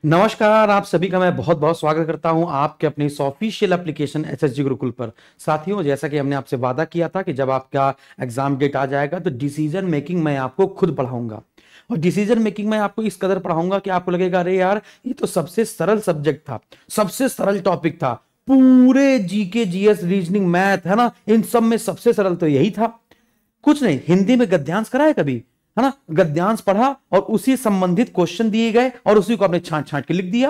नमस्कार, आप सभी का मैं बहुत बहुत स्वागत करता हूं आपके अपने इस ऑफिशियल एप्लीकेशन एसएसजी गुरुकुल पर। साथियों, जैसा कि हमने आपसे वादा किया था कि जब आपका एग्जाम डेट आ जाएगा तो डिसीजन मेकिंग मैं आपको खुद पढ़ाऊंगा। और डिसीजन मेकिंग मैं आपको इस कदर पढ़ाऊंगा कि आपको लगेगा अरे यार, ये तो सबसे सरल सब्जेक्ट था, सबसे सरल टॉपिक था, पूरे जीके जीएस रीजनिंग मैथ है ना, इन सब में सबसे सरल तो यही था। कुछ नहीं, हिंदी में गद्यांश कराए कभी, है ना, गद्यांश पढ़ा और उसी संबंधित क्वेश्चन दिए गए और उसी को आपने छांट छांट के लिख दिया,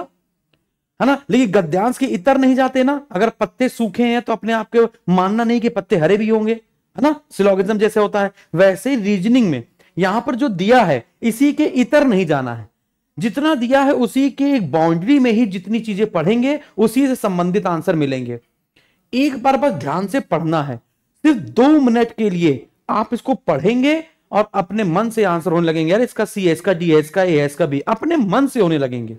है ना। लेकिन गद्यांश के इतर नहीं जाते ना, अगर पत्ते सूखे हैं तो अपने आप के मानना नहीं कि पत्ते हरे भी होंगे, है ना, सिलोगिज्म जैसे होता है वैसे रीजनिंग में यहां पर जो दिया है इसी के इतर नहीं जाना है। जितना दिया है उसी के एक बाउंड्री में ही जितनी चीजें पढ़ेंगे उसी से संबंधित आंसर मिलेंगे। एक बार बस ध्यान से पढ़ना है, सिर्फ 2 मिनट के लिए आप इसको पढ़ेंगे और अपने मन से आंसर होने लगेंगे। यार इसका सी है, इसका डी है, इसका ए है, इसका बी, अपने मन से होने लगेंगे।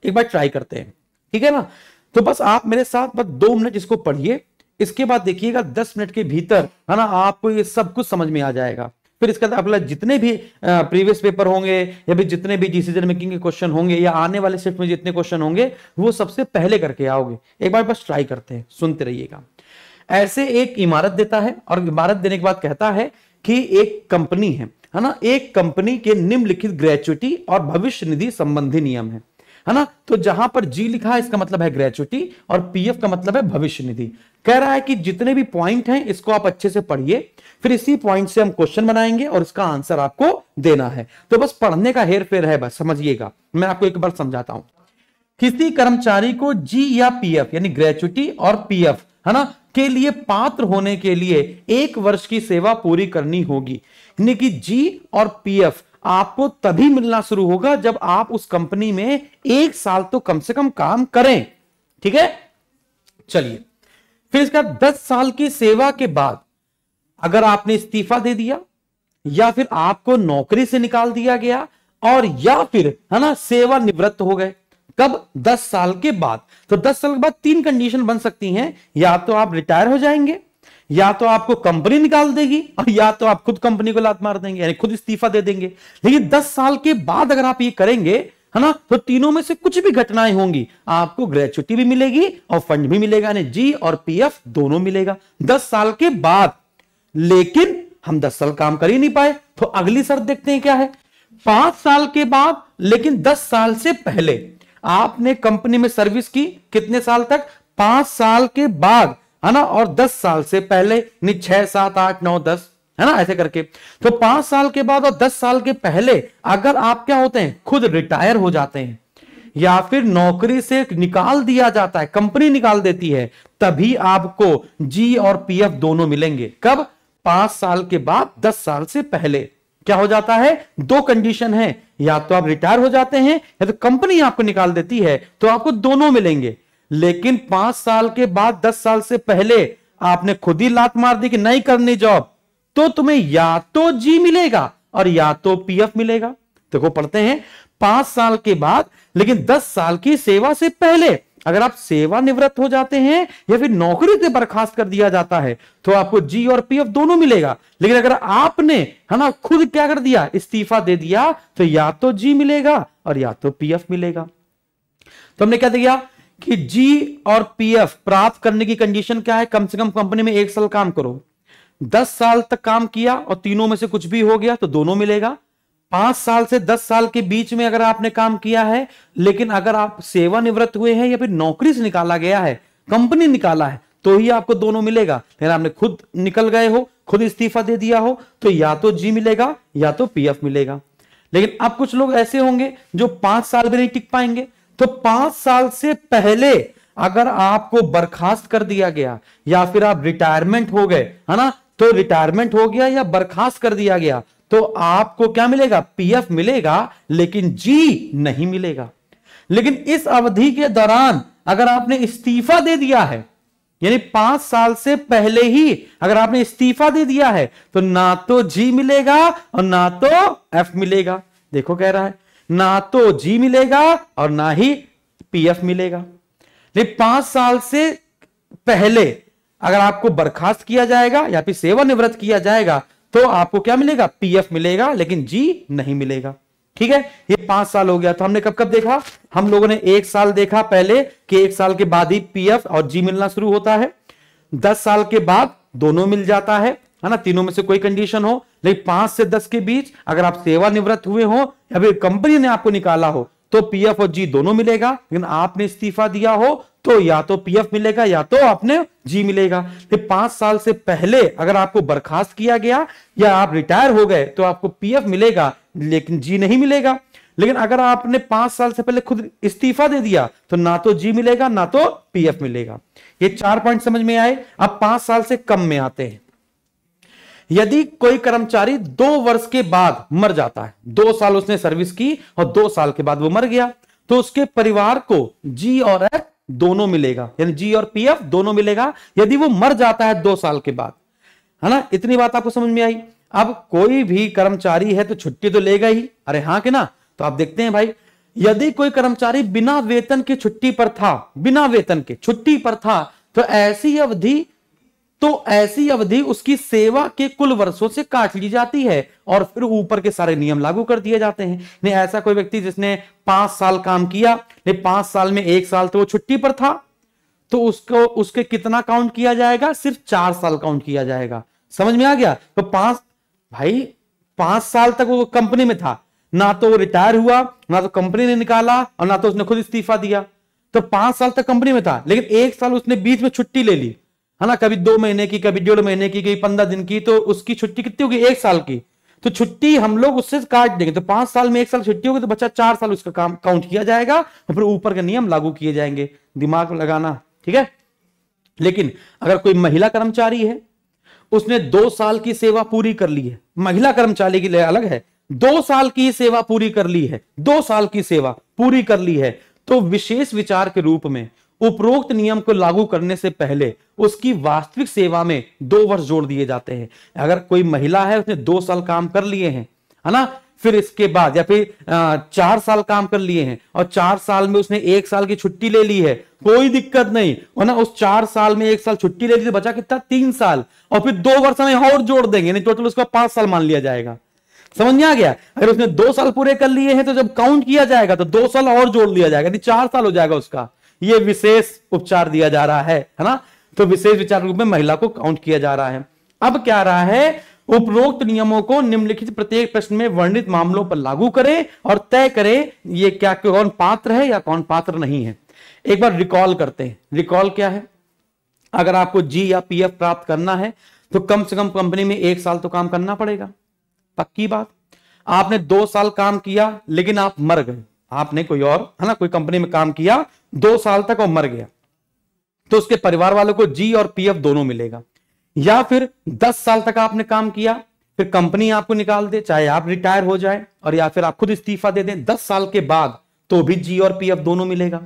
एक बार ट्राई करते हैं, ठीक है ना। तो बस आप मेरे साथ बस 2 मिनट इसको पढ़िए, इसके बाद देखिएगा 10 मिनट के भीतर, है ना, आपको ये सब कुछ समझ में आ जाएगा। फिर इसके बाद अगला जितने भी प्रीवियस पेपर होंगे या फिर जितने भी डिसीजन मेकिंग के क्वेश्चन होंगे या आने वाले शिफ्ट में जितने क्वेश्चन होंगे वो सबसे पहले करके आओगे। एक बार बस ट्राई करते हैं, सुनते रहिएगा। ऐसे एक इमारत देता है और इमारत देने के बाद कहता है कि एक कंपनी है ना, एक कंपनी के निम्नलिखित ग्रेचुटी और भविष्य निधि संबंधी नियम है ना। तो जहां पर जी लिखा है इसका मतलब है ग्रेचुटी और पीएफ का मतलब है भविष्य निधि। कह रहा है कि जितने भी पॉइंट हैं इसको आप अच्छे से पढ़िए, फिर इसी पॉइंट से हम क्वेश्चन बनाएंगे और इसका आंसर आपको देना है। तो बस पढ़ने का हेर फेर है, बस समझिएगा। मैं आपको एक बार समझाता हूं। किसी कर्मचारी को जी या पीएफ यानी ग्रेचुटी और पीएफ, है ना, के लिए पात्र होने के लिए 1 वर्ष की सेवा पूरी करनी होगी। यानी कि जी और पीएफ आपको तभी मिलना शुरू होगा जब आप उस कंपनी में 1 साल तो कम से कम काम करें, ठीक है। चलिए, फिर इसका 10 साल की सेवा के बाद अगर आपने इस्तीफा दे दिया या फिर आपको नौकरी से निकाल दिया गया और या फिर, है ना, सेवानिवृत्त हो गए, कब? 10 साल के बाद। तो 10 साल के बाद 3 कंडीशन बन सकती हैं, या तो आप रिटायर हो जाएंगे, या तो आपको कंपनी निकाल देगी, और या तो आप खुद कंपनी को लात मार देंगे, यानी खुद इस्तीफा दे देंगे। लेकिन 10 साल के बाद अगर आप ये करेंगे, है ना, तो तीनों में से कुछ भी घटनाएं होंगी, आपको ग्रेचुटी भी मिलेगी और फंड भी मिलेगा, यानी जी और पीएफ दोनों मिलेगा 10 साल के बाद। लेकिन हम 10 साल काम कर ही नहीं पाए, तो अगली शर्त देखते हैं क्या है। 5 साल के बाद लेकिन 10 साल से पहले आपने कंपनी में सर्विस की, कितने साल तक? 5 साल के बाद, है ना, और 10 साल से पहले, 6, 7, 8, 9, 10, है ना, ऐसे करके। तो 5 साल के बाद और 10 साल के पहले अगर आप क्या होते हैं, खुद रिटायर हो जाते हैं या फिर नौकरी से निकाल दिया जाता है, कंपनी निकाल देती है, तभी आपको जी और पीएफ दोनों मिलेंगे। कब? 5 साल के बाद 10 साल से पहले। क्या हो जाता है? 2 कंडीशन है, या तो आप रिटायर हो जाते हैं या तो कंपनी आपको निकाल देती है, तो आपको दोनों मिलेंगे। लेकिन 5 साल के बाद 10 साल से पहले आपने खुद ही लात मार दी कि नहीं करनी जॉब, तो तुम्हें या तो जी मिलेगा और या तो पीएफ मिलेगा। देखो पढ़ते हैं, 5 साल के बाद लेकिन 10 साल की सेवा से पहले अगर आप सेवानिवृत्त हो जाते हैं या फिर नौकरी से बर्खास्त कर दिया जाता है तो आपको जी और पीएफ दोनों मिलेगा। लेकिन अगर आपने, है ना, खुद क्या कर दिया, इस्तीफा दे दिया, तो या तो जी मिलेगा और या तो पीएफ मिलेगा। तो हमने क्या दिया कि जी और पीएफ प्राप्त करने की कंडीशन क्या है? कम से कम कंपनी में 1 साल काम करो। 10 साल तक काम किया और तीनों में से कुछ भी हो गया तो दोनों मिलेगा। 5 साल से 10 साल के बीच में अगर आपने काम किया है, लेकिन अगर आप सेवानिवृत्त हुए हैं या फिर नौकरी से निकाला गया है, कंपनी निकाला है, तो ही आपको दोनों मिलेगा। लेकिन आपने खुद निकल गए हो, खुद इस्तीफा दे दिया हो, तो या तो जी मिलेगा या तो पीएफ मिलेगा। लेकिन अब कुछ लोग ऐसे होंगे जो 5 साल भी नहीं टिक पाएंगे, तो 5 साल से पहले अगर आपको बर्खास्त कर दिया गया या फिर आप रिटायरमेंट हो गए, है ना, तो रिटायरमेंट हो गया या बर्खास्त कर दिया गया, तो आपको क्या मिलेगा? पीएफ मिलेगा, लेकिन जी नहीं मिलेगा। लेकिन इस अवधि के दौरान अगर आपने इस्तीफा दे दिया है, यानी 5 साल से पहले ही अगर आपने इस्तीफा दे दिया है, तो ना तो जी मिलेगा और ना तो एफ मिलेगा। देखो कह रहा है ना तो जी मिलेगा और ना ही पीएफ मिलेगा। लेकिन 5 साल से पहले अगर आपको बर्खास्त किया जाएगा या फिर सेवानिवृत्त किया जाएगा तो आपको क्या मिलेगा? पीएफ मिलेगा, लेकिन जी नहीं मिलेगा। ठीक है, ये 5 साल हो गया। तो हमने कब कब देखा, हम लोगों ने 1 साल देखा पहले कि 1 साल के बाद ही पीएफ और जी मिलना शुरू होता है। 10 साल के बाद दोनों मिल जाता है ना, तीनों में से कोई कंडीशन हो। लेकिन 5 से 10 के बीच अगर आप सेवानिवृत्त हुए हो या फिर कंपनी ने आपको निकाला हो तो पीएफ और जी दोनों मिलेगा। लेकिन आपने इस्तीफा दिया हो तो या तो पीएफ मिलेगा या तो आपने जी मिलेगा। तो 5 साल से पहले अगर आपको बर्खास्त किया गया या आप रिटायर हो गए तो आपको पीएफ मिलेगा लेकिन जी नहीं मिलेगा। लेकिन अगर आपने 5 साल से पहले खुद इस्तीफा दे दिया तो ना तो जी मिलेगा ना तो पीएफ मिलेगा। ये 4 पॉइंट समझ में आए। अब 5 साल से कम में आते हैं। यदि कोई कर्मचारी 2 वर्ष के बाद मर जाता है, 2 साल उसने सर्विस की और 2 साल के बाद वो मर गया, तो उसके परिवार को जी और एफ दोनों मिलेगा, यानी जी और पीएफ दोनों मिलेगा यदि वो मर जाता है 2 साल के बाद, है ना। इतनी बात आपको समझ में आई। अब कोई भी कर्मचारी है तो छुट्टी तो लेगा ही, अरे हाँ कि ना। तो आप देखते हैं भाई, यदि कोई कर्मचारी बिना वेतन के छुट्टी पर था, बिना वेतन के छुट्टी पर था, तो ऐसी अवधि उसकी सेवा के कुल वर्षों से काट ली जाती है और फिर ऊपर के सारे नियम लागू कर दिए जाते हैं। नहीं, ऐसा कोई व्यक्ति जिसने 5 साल काम किया, नहीं 5 साल में 1 साल तो वो छुट्टी पर था, तो उसके कितना काउंट किया जाएगा, सिर्फ 4 साल काउंट किया जाएगा। समझ में आ गया। तो 5 साल तक वो कंपनी में था, ना तो वो रिटायर हुआ, ना तो कंपनी ने निकाला और ना तो उसने खुद इस्तीफा दिया। तो 5 साल तक कंपनी में था, लेकिन 1 साल उसने बीच में छुट्टी ले ली, है ना, कभी 2 महीने की, कभी 1.5 महीने की, कभी 15 दिन की, तो उसकी छुट्टी कितनी होगी, 1 साल की। तो छुट्टी हम लोग उससे काट देंगे। तो 5 साल में 1 साल छुट्टी होगी तो बच्चा 4 साल उसका काम काउंट किया जाएगा और फिर ऊपर के नियम लागू किए जाएंगे। दिमाग में लगाना, ठीक है। लेकिन अगर कोई महिला कर्मचारी है, उसने 2 साल की सेवा पूरी कर ली है, महिला कर्मचारी के लिए अलग है, 2 साल की सेवा पूरी कर ली है, 2 साल की सेवा पूरी कर ली है, तो विशेष विचार के रूप में उपरोक्त नियम को लागू करने से पहले उसकी वास्तविक सेवा में 2 वर्ष जोड़ दिए जाते हैं। अगर कोई महिला है, उसने 2 साल काम कर लिए हैं, है ना, फिर इसके बाद या फिर 4 साल काम कर लिए हैं और 4 साल में उसने 1 साल की छुट्टी ले ली है, कोई दिक्कत नहीं, है ना। उस 4 साल में 1 साल छुट्टी ले ली तो बचा कितना, 3 साल, और फिर 2 वर्ष में और जोड़ देंगे, नहीं टोटल उसका 5 साल मान लिया जाएगा। समझ में आ गया। अगर उसने 2 साल पूरे कर लिए हैं तो जब काउंट किया जाएगा तो 2 साल और जोड़ लिया जाएगा, यानी 4 साल हो जाएगा उसका। ये विशेष उपचार दिया जा रहा है ना। तो विशेष विचार रूप में महिला को काउंट किया जा रहा है। अब क्या रहा है, उपरोक्त नियमों को निम्नलिखित प्रत्येक प्रश्न में वर्णित मामलों पर लागू करें और तय करें ये क्या कौन पात्र है या कौन पात्र नहीं है। एक बार रिकॉल करते हैं। रिकॉल क्या है, अगर आपको जी या पीएफ प्राप्त करना है तो कम से कम कंपनी में 1 साल तो काम करना पड़ेगा, पक्की बात। आपने 2 साल काम किया लेकिन आप मर गए, आपने कोई और, है ना, कोई कंपनी में काम किया 2 साल तक और मर गया, तो उसके परिवार वालों को जी और पीएफ दोनों मिलेगा। या फिर 10 साल तक आपने काम किया, फिर कंपनी आपको निकाल दे, चाहे आप रिटायर हो जाए और या फिर आप खुद इस्तीफा दे दें 10 साल के बाद, तो भी जी और पीएफ दोनों मिलेगा।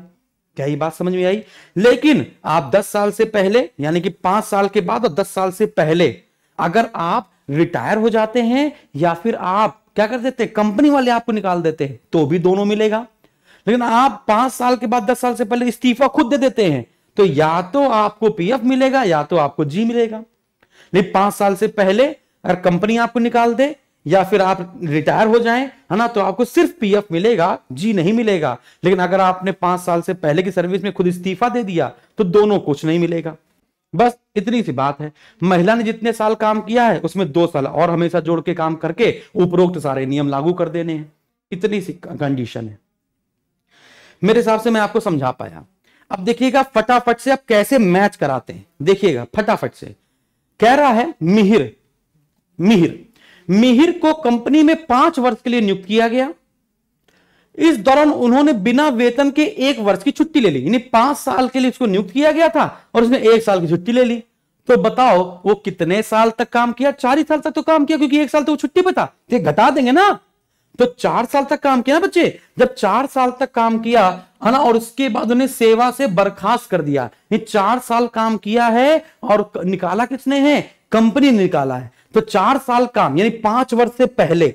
क्या ये बात समझ में आई। लेकिन आप 10 साल से पहले, यानी कि 5 साल के बाद और 10 साल से पहले अगर आप रिटायर हो जाते हैं या फिर आप क्या कर देते हैं, कंपनी वाले आपको निकाल देते हैं, तो भी दोनों मिलेगा। लेकिन आप 5 साल के बाद 10 साल से पहले इस्तीफा खुद दे देते हैं तो या तो आपको पीएफ मिलेगा या तो आपको जी मिलेगा। लेकिन 5 साल से पहले अगर कंपनी आपको निकाल दे या फिर आप रिटायर हो जाएं, है ना, तो आपको सिर्फ पीएफ मिलेगा, जी नहीं मिलेगा। लेकिन अगर आपने 5 साल से पहले की सर्विस में खुद इस्तीफा दे दिया तो दोनों कुछ नहीं मिलेगा। बस इतनी सी बात है। महिला ने जितने साल काम किया है उसमें 2 साल और हमेशा जोड़ के काम करके उपरोक्त सारे नियम लागू कर देने हैं। इतनी सी कंडीशन है। मेरे हिसाब से मैं आपको समझा पाया। अब देखिएगा फटाफट से आप कैसे मैच कराते हैं। देखिएगा फटाफट से, कह रहा है मिहिर को कंपनी में 5 वर्ष के लिए नियुक्त किया गया। इस दौरान उन्होंने बिना वेतन के 1 वर्ष की छुट्टी ले ली, यानी 5 साल के लिए उसको नियुक्त किया गया था और उसने 1 साल की छुट्टी ले ली। तो बताओ वो कितने साल तक काम किया, 4 ही साल तक तो काम किया, क्योंकि 1 साल तो वो छुट्टी पे था, तो घटा देंगे ना। तो 4 साल तक काम किया ना बच्चे। जब 4 साल तक काम किया, है ना, और उसके बाद उन्हें सेवा से बर्खास्त कर दिया। ये 4 साल काम किया है और निकाला किसने है, कंपनी ने निकाला है। तो 4 साल काम यानी 5 वर्ष से पहले।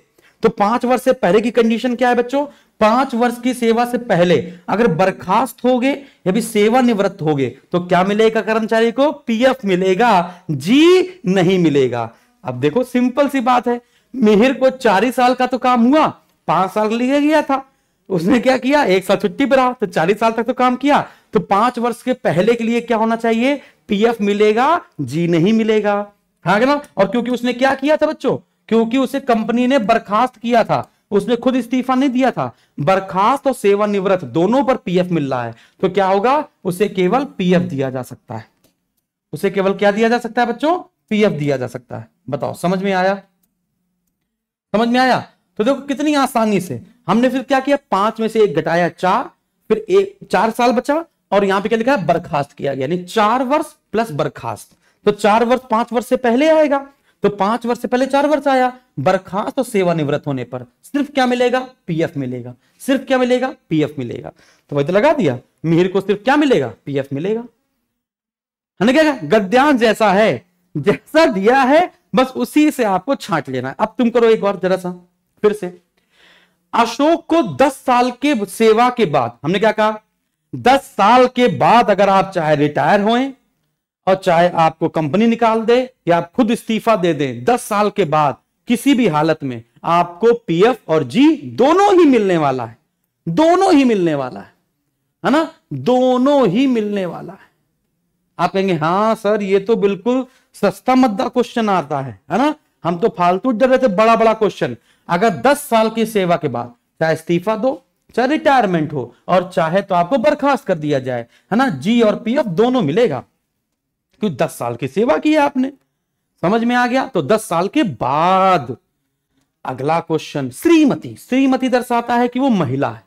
तो 5 वर्ष से पहले की कंडीशन क्या है बच्चों, 5 वर्ष की सेवा से पहले अगर बर्खास्त हो गए या भी सेवानिवृत्त हो गए तो क्या मिलेगा कर्मचारी को, पीएफ मिलेगा, जी नहीं मिलेगा। अब देखो सिंपल सी बात है, मिहिर को 4 ही साल का तो काम हुआ, 5 साल के लिए गया था, उसने क्या किया, 1 साल छुट्टी पर रहा, तो 40 साल तक तो काम किया। तो 5 वर्ष के पहले के लिए क्या होना चाहिए, पीएफ मिलेगा, जी नहीं मिलेगा, हाँ ना। और क्योंकि उसने क्या किया था बच्चों, क्योंकि उसे कंपनी ने बर्खास्त किया था, उसने खुद इस्तीफा नहीं दिया था, बर्खास्त और सेवानिवृत्त दोनों पर पीएफ मिल रहा है, तो क्या होगा, उसे केवल पीएफ दिया जा सकता है। उसे केवल क्या दिया जा सकता है बच्चों, पीएफ दिया जा सकता है। बताओ, समझ में आया, समझ में आया। तो देखो कितनी आसानी से हमने फिर क्या किया, 5 में से 1 घटाया 4, फिर 4 साल बचा, और यहां पे क्या लिखा है, बर्खास्त किया गया, यानी 4 वर्ष प्लस बर्खास्त। तो 4 वर्ष 5 वर्ष से पहले आएगा, तो 5 वर्ष से पहले 4 वर्ष आया, बर्खास्त और सेवानिवृत्त होने पर सिर्फ क्या मिलेगा, पीएफ मिलेगा, सिर्फ क्या मिलेगा, पीएफ मिलेगा। तो वही तो लगा दिया, मिहिर को सिर्फ क्या मिलेगा, पीएफ मिलेगा, है ना। क्या गद्यांश जैसा है, जैसा दिया है बस उसी से आपको छांट लेना है। अब तुम करो एक बार जरा सा फिर से। अशोक को 10 साल के सेवा के बाद, हमने क्या कहा, 10 साल के बाद अगर आप चाहे रिटायर होएं और चाहे आपको कंपनी निकाल दे या आप खुद इस्तीफा दे दें, 10 साल के बाद किसी भी हालत में आपको पीएफ और जी दोनों ही मिलने वाला है, दोनों ही मिलने वाला है ना, दोनों ही मिलने वाला है। आप कहेंगे हाँ सर ये तो बिल्कुल सस्ता मद्दा क्वेश्चन आता है ना, हम तो फालतू डर रहे थे, बड़ा बड़ा क्वेश्चन। अगर 10 साल की सेवा के बाद चाहे इस्तीफा दो, चाहे रिटायरमेंट हो, और चाहे तो आपको बर्खास्त कर दिया जाए, है ना, जी और पीएफ दोनों मिलेगा, क्योंकि 10 साल की सेवा की है आपने। समझ में आ गया। तो 10 साल के बाद अगला क्वेश्चन, श्रीमती, श्रीमती दर्शाता है कि वो महिला है,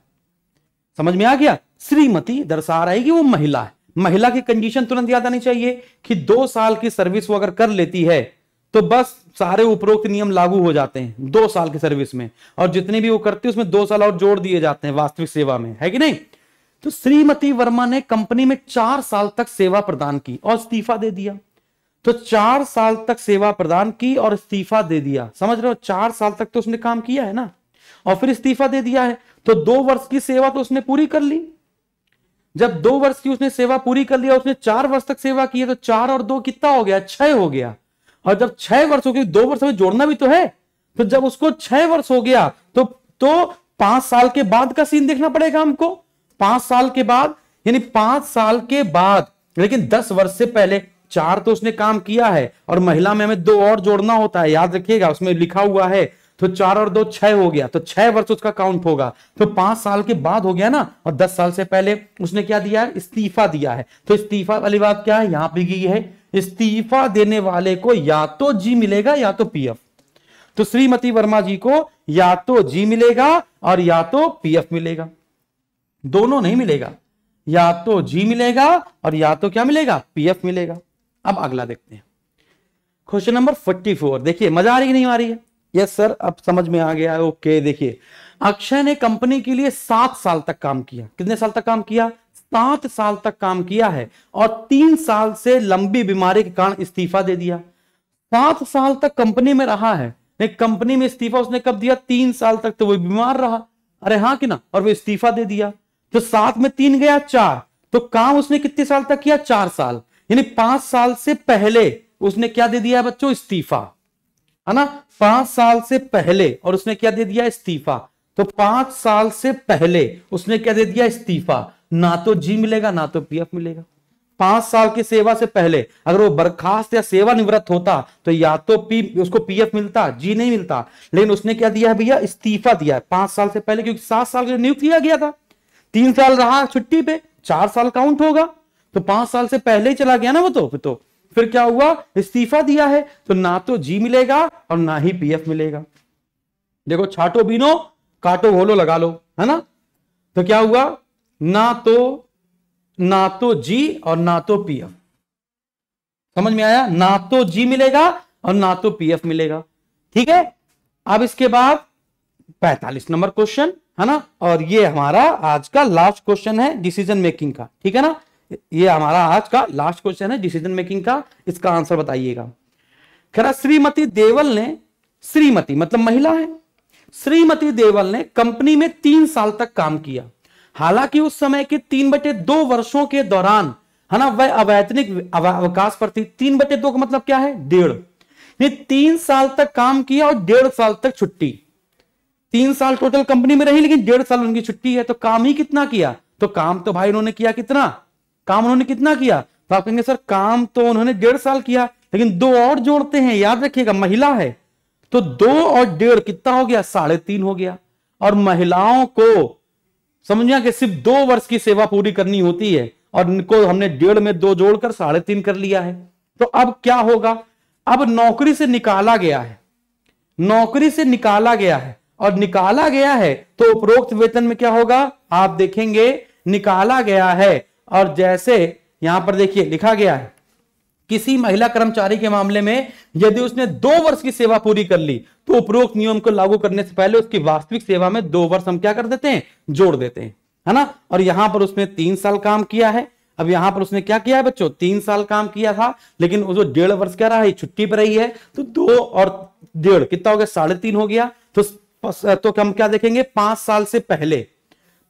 समझ में आ गया, श्रीमती दर्शा रहा है कि वो महिला है। महिला की कंडीशन तुरंत याद आनी चाहिए कि 2 साल की सर्विस वो अगर कर लेती है तो बस सारे उपरोक्त नियम लागू हो जाते हैं 2 साल की सर्विस में, और जितने भी वो करती है उसमें 2 साल और जोड़ दिए जाते हैं वास्तविक सेवा में, है कि नहीं। तो श्रीमती वर्मा ने कंपनी में 4 साल तक सेवा प्रदान की और इस्तीफा दे दिया। तो 4 साल तक सेवा प्रदान की और इस्तीफा दे दिया, समझ रहे हो, 4 साल तक तो उसने काम किया है ना, और फिर इस्तीफा दे दिया है, तो 2 वर्ष की सेवा तो उसने पूरी कर ली। जब 2 वर्ष की उसने सेवा पूरी कर लिया, उसने 4 वर्ष तक सेवा की है, तो 4 और 2 कितना हो गया, 6 हो गया। और जब 6 वर्ष हो गए, 2 वर्ष में जोड़ना भी तो है, तो जब उसको 6 वर्ष हो गया तो 5 साल के बाद का सीन देखना पड़ेगा हमको। 5 साल के बाद, यानी 5 साल के बाद, लेकिन 10 वर्ष से पहले 4 तो उसने काम किया है, और महिला में हमें 2 और जोड़ना होता है, याद रखिएगा, उसमें लिखा हुआ है। तो 4 और 2 6 हो गया, तो 6 वर्ष उसका काउंट होगा। तो 5 साल के बाद हो गया ना, और 10 साल से पहले उसने क्या दिया है, इस्तीफा दिया है। तो इस्तीफा वाली बात क्या है, यहां पे की है, इस्तीफा देने वाले को या तो जी मिलेगा या तो पीएफ। तो श्रीमती वर्मा जी को या तो जी मिलेगा और या तो पीएफ मिलेगा, दोनों नहीं मिलेगा, या तो जी मिलेगा और या तो क्या मिलेगा, पीएफ मिलेगा। अब अगला देखते हैं, क्वेश्चन नंबर 44। देखिए मजा आ रही है कि नहीं आ रही है, यस सर अब समझ में आ गया, ओके। देखिए अक्षय ने कंपनी के लिए 7 साल तक काम किया, कितने साल तक काम किया, 7 साल तक काम किया है, और 3 साल से लंबी बीमारी के कारण इस्तीफा दे दिया। 7 साल तक कंपनी में रहा है, कंपनी में इस्तीफा उसने कब दिया, 3 साल तक तो वो बीमार रहा, अरे हाँ कि ना, और वो इस्तीफा दे दिया। तो 7 में 3 गया 4, तो काम उसने कितने साल तक किया, 4 साल, यानी 5 साल से पहले उसने क्या दे दिया बच्चों, इस्तीफा, है ना, 5 साल से पहले, और उसने क्या दे दिया, इस्तीफा। तो 5 साल से पहले उसने क्या दे दिया, इस्तीफा, ना तो जी मिलेगा ना तो पीएफ मिलेगा। 5 साल की सेवा से पहले अगर वो बर्खास्त या सेवानिवृत्त होता तो या तो उसको पीएफ मिलता, जी नहीं मिलता, लेकिन उसने क्या दिया है भैया, इस्तीफा दिया है 5 साल से पहले, क्योंकि 7 साल नियुक्त किया गया था, 3 साल रहा छुट्टी पे, 4 साल काउंट होगा, तो 5 साल से पहले ही चला गया ना वो, तो फिर क्या हुआ, इस्तीफा दिया है, तो ना तो जी मिलेगा और ना ही पीएफ मिलेगा। देखो छाटो बीनो काटो घोलो लगा लो, है ना, तो क्या हुआ, ना तो जी और ना तो पीएफ, समझ में आया, ना तो जी मिलेगा और ना तो पीएफ मिलेगा, ठीक है। अब इसके बाद 45 नंबर क्वेश्चन, है ना, और ये हमारा आज का लास्ट क्वेश्चन है डिसीजन मेकिंग का, ठीक है ना, ये हमारा आज का लास्ट क्वेश्चन है डिसीजन मेकिंग का, इसका आंसर बताइएगा। खैर श्रीमती देवल ने, श्रीमती मतलब महिला है, श्रीमती देवल ने कंपनी में 3 साल तक काम किया, हालांकि उस समय के 3/2 वर्षों के दौरान, है ना, वह अवैतनिक अवकाश पर थी। 3/2 का मतलब क्या है, 1.5, 3 साल तक काम किया और 1.5 साल तक छुट्टी, 3 साल टोटल कंपनी में रही, लेकिन 1.5 साल उनकी छुट्टी है, तो काम ही कितना किया? तो काम तो भाई उन्होंने किया कितना? काम उन्होंने कितना किया? तो आप कहेंगे सर काम तो उन्होंने 1.5 साल किया, लेकिन 2 और जोड़ते हैं, याद रखिएगा महिला है, तो 2 और 1.5 कितना हो गया? 3.5 हो गया। और महिलाओं को समझ में आ गया, सिर्फ 2 वर्ष की सेवा पूरी करनी होती है, और इनको हमने 1.5 में 2 जोड़कर 3.5 कर लिया है। तो अब क्या होगा? अब नौकरी से निकाला गया है, नौकरी से निकाला गया है, और निकाला गया है तो उपरोक्त वेतन में क्या होगा? आप देखेंगे निकाला गया है, और जैसे यहां पर देखिए लिखा गया है, किसी महिला कर्मचारी के मामले में यदि उसने 2 वर्ष की सेवा पूरी कर ली तो उपरोक्त नियम को लागू करने से पहले उसकी वास्तविक सेवा में 2 वर्ष हम क्या कर देते हैं? जोड़ देते हैं, है ना। और यहां पर उसने 3 साल काम किया है। अब यहां पर उसने क्या किया है बच्चों? 3 साल काम किया था, लेकिन वो 1.5 वर्ष क्या रहा है? छुट्टी पर रही है, तो 2 और 1.5 कितना हो गया? 3.5 हो गया। तो हम क्या देखेंगे? 5 साल से पहले,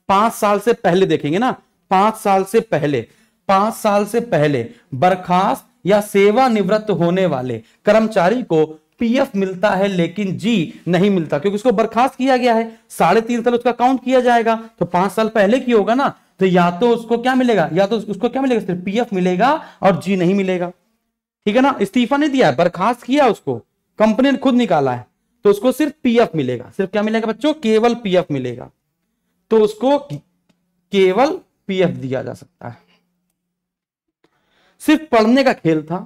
5 साल से पहले देखेंगे ना, 5 साल से पहले, 5 साल से पहले बर्खास्त या सेवानिवृत्त होने वाले कर्मचारी को पीएफ मिलता है, लेकिन जी नहीं मिलता, क्योंकि उसको बर्खास्त किया गया है। 3.5 साल उसका काउंट किया जाएगा, तो 5 साल पहले की होगा ना, तो या तो उसको क्या मिलेगा? या तो उसको क्या मिलेगा? सिर्फ पीएफ मिलेगा और जी नहीं मिलेगा, ठीक है ना। इस्तीफा नहीं दिया है, बर्खास्त किया उसको, कंपनी ने खुद निकाला है, तो उसको सिर्फ पीएफ मिलेगा। सिर्फ क्या मिलेगा बच्चों? केवल पीएफ मिलेगा, तो उसको केवल पीएफ दिया जा सकता है। सिर्फ पढ़ने का खेल था,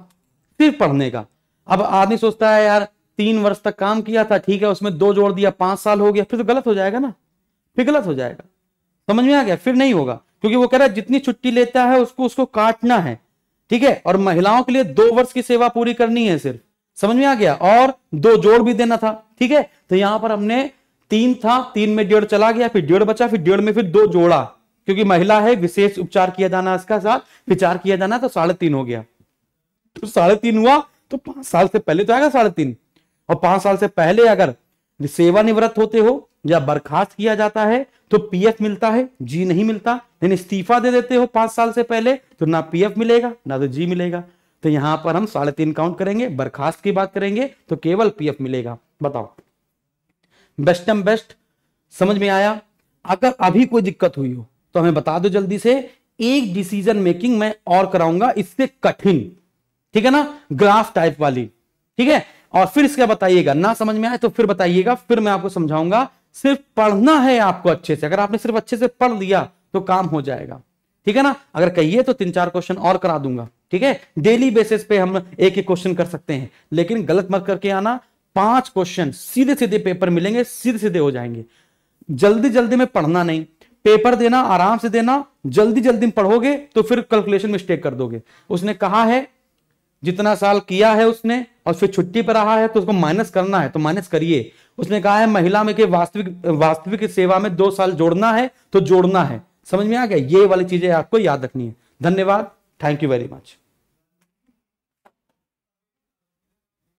सिर्फ पढ़ने का। अब आदमी सोचता है यार 3 वर्ष तक काम किया था, ठीक है, उसमें 2 जोड़ दिया, 5 साल हो गया, फिर तो गलत हो जाएगा ना, फिर गलत हो जाएगा। समझ में आ गया? फिर नहीं होगा, क्योंकि वो कह रहा है जितनी छुट्टी लेता है उसको काटना है, ठीक है, और महिलाओं के लिए 2 वर्ष की सेवा पूरी करनी है सिर्फ। समझ में आ गया? और 2 जोड़ भी देना था, ठीक है। तो यहां पर हमने 3 था, 3 में 1.5 चला गया, फिर 1.5 बचा, फिर 1.5 में फिर 2 जोड़ा, क्योंकि महिला है, विशेष उपचार किया जाना, इसका साथ विचार किया जाना, तो 3.5 हो गया। तो 3.5 हुआ, तो 5 साल से पहले तो आएगा 3.5, और 5 साल से पहले अगर सेवानिवृत्त होते हो या बर्खास्त किया जाता है तो पीएफ मिलता है, जी नहीं मिलता। लेकिन इस्तीफा दे देते हो 5 साल से पहले, तो ना पीएफ मिलेगा ना तो जी मिलेगा। तो यहां पर हम 3.5 काउंट करेंगे, बर्खास्त की बात करेंगे तो केवल पीएफ मिलेगा। बताओ, बेस्टम बेस्ट समझ में आया? अगर अभी कोई दिक्कत हुई हो तो हमें बता दो जल्दी से। एक डिसीजन मेकिंग मैं और कराऊंगा इससे कठिन, ठीक है ना, ग्राफ टाइप वाली, ठीक है। और फिर इसका बताइएगा, ना समझ में आए तो फिर बताइएगा, फिर मैं आपको समझाऊंगा। सिर्फ पढ़ना है आपको अच्छे से, अगर आपने सिर्फ अच्छे से पढ़ लिया तो काम हो जाएगा, ठीक है ना। अगर कहिए तो 3-4 क्वेश्चन और करा दूंगा, ठीक है। डेली बेसिस पे हम एक एक क्वेश्चन कर सकते हैं, लेकिन गलत मत करके आना। 5 क्वेश्चन सीधे सीधे पेपर मिलेंगे, सीधे सीधे हो जाएंगे। जल्दी जल्दी में पढ़ना नहीं, पेपर देना आराम से देना। जल्दी जल्दी में पढ़ोगे तो फिर कैलकुलेशन मिस्टेक कर दोगे। उसने कहा है जितना साल किया है उसने और फिर छुट्टी पर रहा है तो उसको माइनस करना है, तो माइनस करिए। उसने कहा है महिला में के वास्तविक सेवा में 2 साल जोड़ना है तो जोड़ना है। समझ में आ गया? ये वाली चीजें आपको याद रखनी है। धन्यवाद, थैंक यू वेरी मच।